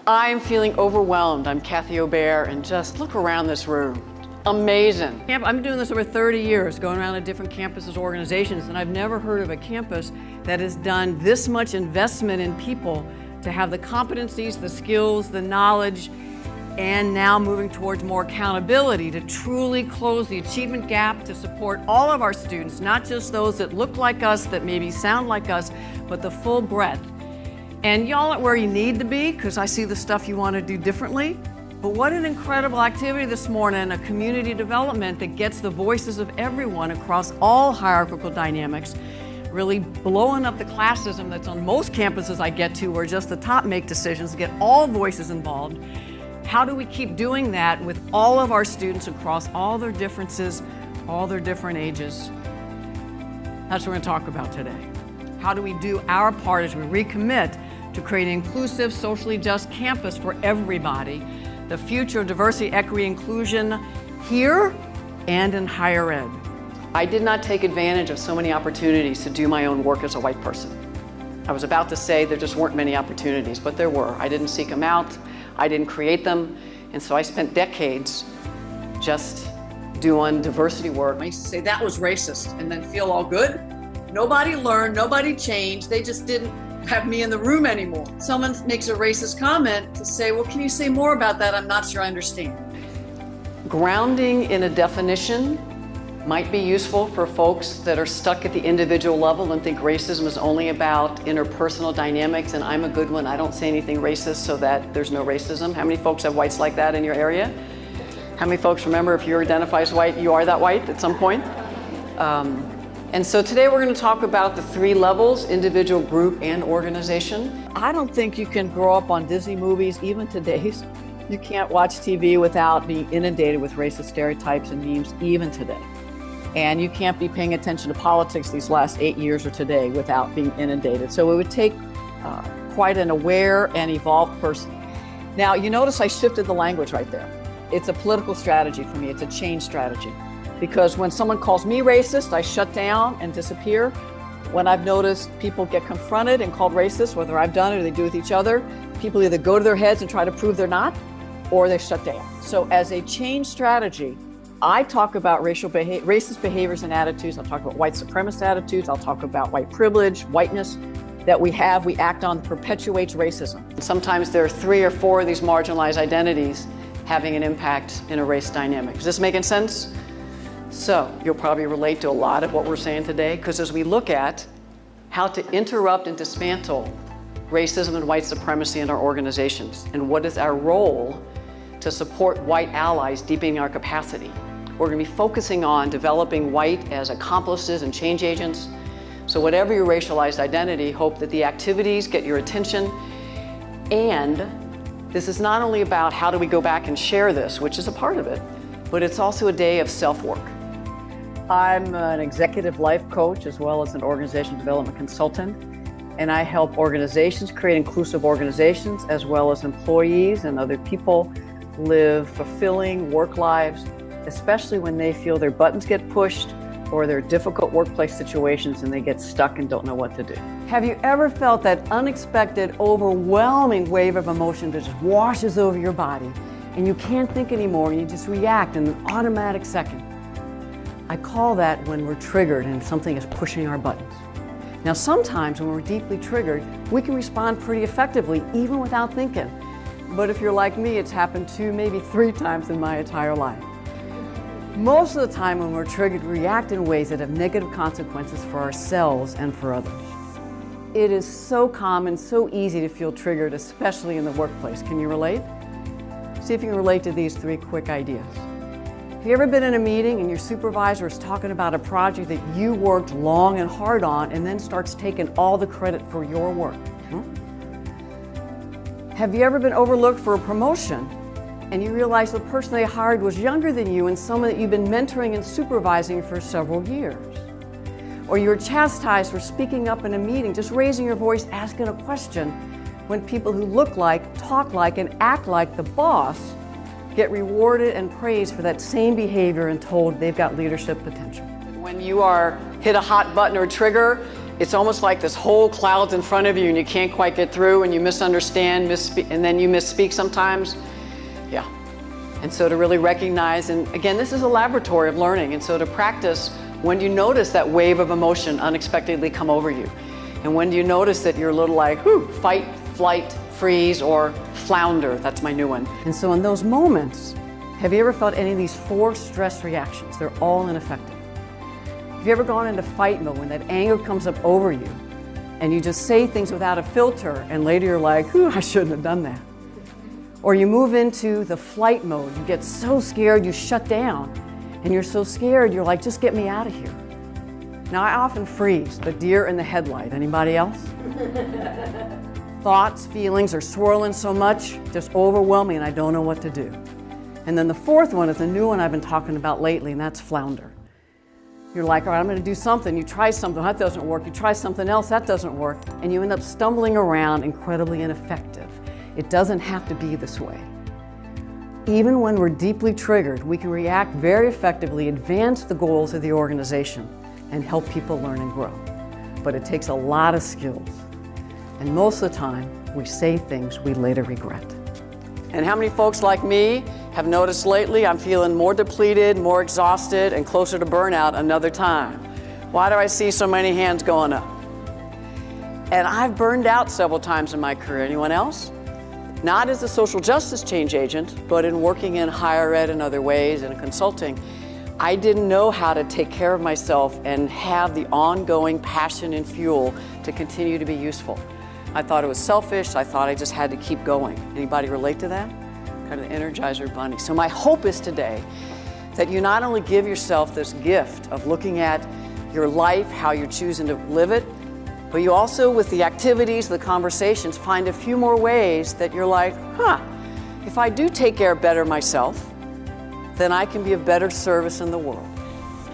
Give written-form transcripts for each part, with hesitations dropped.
I'm feeling overwhelmed. I'm Kathy Obear, and just look around this room. Amazing. I'm doing this over 30 years, going around to different campuses, organizations, and I've never heard of a campus that has done this much investment in people to have the competencies, the skills, the knowledge, and now moving towards more accountability to truly close the achievement gap to support all of our students, not just those that look like us, that maybe sound like us, but the full breadth. And y'all are where you need to be, because I see the stuff you want to do differently. But what an incredible activity this morning, a community development that gets the voices of everyone across all hierarchical dynamics, really blowing up the classism that's on most campuses I get to, where just the top make decisions, get all voices involved. How do we keep doing that with all of our students across all their differences, all their different ages? That's what we're going to talk about today. How do we do our part as we recommit to create an inclusive, socially just campus for everybody, the future of diversity, equity, inclusion here and in higher ed. I did not take advantage of so many opportunities to do my own work as a white person. I was about to say there just weren't many opportunities, but there were. I didn't seek them out, I didn't create them, and so I spent decades just doing diversity work. I used to say that was racist and then feel all good. Nobody learned, nobody changed, they just didn't have me in the room anymore. Someone makes a racist comment to say, well, can you say more about that? I'm not sure I understand. Grounding in a definition might be useful for folks that are stuck at the individual level and think racism is only about interpersonal dynamics, and I'm a good one, I don't say anything racist so that there's no racism. How many folks have whites like that in your area? How many folks remember if you identify as white, you are that white at some point? And so today we're going to talk about the three levels, individual, group, and organization. I don't think you can grow up on Disney movies, even today's. You can't watch TV without being inundated with racist stereotypes and memes, even today. And you can't be paying attention to politics these last 8 years or today without being inundated. So it would take quite an aware and evolved person. Now, you notice I shifted the language right there. It's a political strategy for me. It's a change strategy. Because when someone calls me racist, I shut down and disappear. When I've noticed people get confronted and called racist, whether I've done it or they do with each other, people either go to their heads and try to prove they're not, or they shut down. So as a change strategy, I talk about racist behaviors and attitudes. I'll talk about white supremacist attitudes. I'll talk about white privilege, whiteness that we act on, perpetuates racism. Sometimes there are 3 or 4 of these marginalized identities having an impact in a race dynamic. Is this making sense? So you'll probably relate to a lot of what we're saying today, because as we look at how to interrupt and dismantle racism and white supremacy in our organizations, and what is our role to support white allies deepening our capacity, we're going to be focusing on developing white as accomplices and change agents. So whatever your racialized identity, hope that the activities get your attention. And this is not only about how do we go back and share this, which is a part of it, but it's also a day of self-work. I'm an executive life coach as well as an organizational development consultant, and I help organizations create inclusive organizations as well as employees and other people live fulfilling work lives, especially when they feel their buttons get pushed or there are difficult workplace situations and they get stuck and don't know what to do. Have you ever felt that unexpected, overwhelming wave of emotion that just washes over your body and you can't think anymore and you just react in an automatic second? I call that when we're triggered and something is pushing our buttons. Now, sometimes when we're deeply triggered, we can respond pretty effectively, even without thinking. But if you're like me, it's happened 2, maybe 3 times in my entire life. Most of the time when we're triggered, we react in ways that have negative consequences for ourselves and for others. It is so common, so easy to feel triggered, especially in the workplace. Can you relate? See if you can relate to these 3 quick ideas. Have you ever been in a meeting and your supervisor is talking about a project that you worked long and hard on and then starts taking all the credit for your work? Have you ever been overlooked for a promotion and you realize the person they hired was younger than you and someone that you've been mentoring and supervising for several years? Or you're chastised for speaking up in a meeting, just raising your voice, asking a question, when people who look like, talk like, and act like the boss get rewarded and praised for that same behavior and told they've got leadership potential. When you are hit a hot button or trigger it's almost like this whole cloud's in front of you and you can't quite get through and you misunderstand, and then you misspeak sometimes. Yeah. And so to really recognize, and again, this is a laboratory of learning, and so to practice, when do you notice that wave of emotion unexpectedly come over you? And when do you notice that you're a little like, whoo, fight, flight, freeze, or flounder? That's my new one. And so in those moments, have you ever felt any of these 4 stress reactions? They're all ineffective. Have you ever gone into fight mode when that anger comes up over you and you just say things without a filter and later you're like, ooh, I shouldn't have done that? Or you move into the flight mode, you get so scared you shut down and you're so scared you're like, just get me out of here. Now I often freeze, the deer in the headlight. Anybody else? Thoughts, feelings are swirling so much, just overwhelming and I don't know what to do. And then the 4th one is a new one I've been talking about lately, and that's flounder. You're like, all right, I'm going to do something. You try something, that doesn't work. You try something else, that doesn't work. And you end up stumbling around, incredibly ineffective. It doesn't have to be this way. Even when we're deeply triggered, we can react very effectively, advance the goals of the organization, and help people learn and grow. But it takes a lot of skills. And most of the time, we say things we later regret. And how many folks like me have noticed lately I'm feeling more depleted, more exhausted, and closer to burnout another time? Why do I see so many hands going up? And I've burned out several times in my career. Anyone else? Not as a social justice change agent, but in working in higher ed and other ways and in consulting. I didn't know how to take care of myself and have the ongoing passion and fuel to continue to be useful. I thought it was selfish. I thought I just had to keep going. Anybody relate to that? Kind of the Energizer Bunny. So my hope is today that you not only give yourself this gift of looking at your life, how you're choosing to live it, but you also, with the activities, the conversations, find a few more ways that you're like, if I do take care better of myself, then I can be of better service in the world.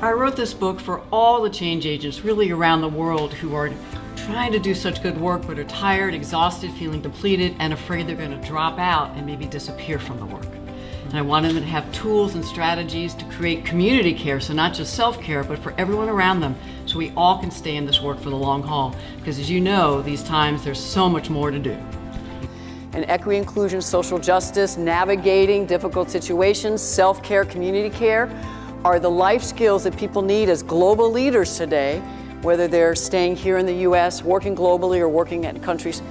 I wrote this book for all the change agents really around the world who are trying to do such good work but are tired, exhausted, feeling depleted, and afraid they're going to drop out and maybe disappear from the work. And I wanted them to have tools and strategies to create community care, so not just self-care, but for everyone around them, so we all can stay in this work for the long haul. Because as you know, these times there's so much more to do. And equity, inclusion, social justice, navigating difficult situations, self-care, community care are the life skills that people need as global leaders today, whether they're staying here in the US, working globally, or working in countries.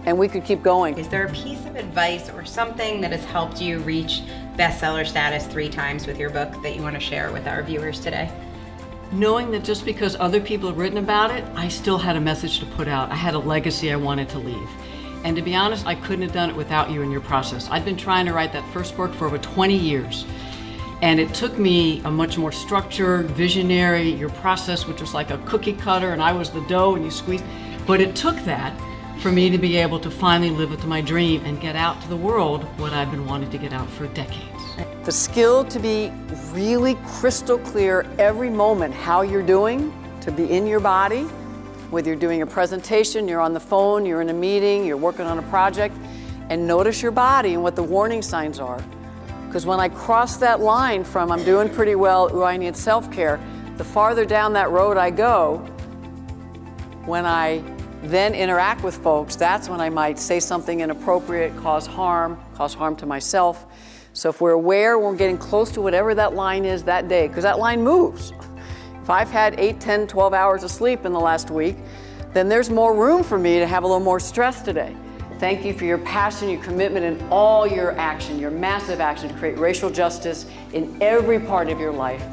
And we could keep going. Is there a piece of advice or something that has helped you reach bestseller status 3 times with your book that you want to share with our viewers today? Knowing that just because other people have written about it, I still had a message to put out. I had a legacy I wanted to leave. And to be honest, I couldn't have done it without you and your process. I've been trying to write that first book for over 20 years. And it took me a much more structured, visionary, your process, which was like a cookie cutter, and I was the dough and you squeezed. But it took that for me to be able to finally live up to my dream and get out to the world what I've been wanting to get out for decades. The skill to be really crystal clear every moment how you're doing, to be in your body, whether you're doing a presentation, you're on the phone, you're in a meeting, you're working on a project, and notice your body and what the warning signs are. Because when I cross that line from I'm doing pretty well, ooh, I need self-care, the farther down that road I go, when I then interact with folks, that's when I might say something inappropriate, cause harm to myself. So if we're aware when we're getting close to whatever that line is that day, because that line moves. If I've had 8, 10, 12 hours of sleep in the last week, then there's more room for me to have a little more stress today. Thank you for your passion, your commitment, and all your action, your massive action to create racial justice in every part of your life.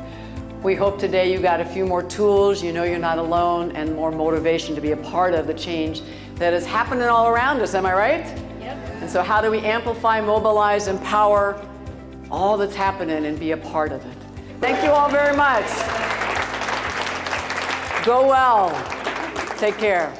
We hope today you got a few more tools, you know you're not alone, and more motivation to be a part of the change that is happening all around us, am I right? Yep. And so how do we amplify, mobilize, empower all that's happening and be a part of it? Thank you all very much. Go well. Take care.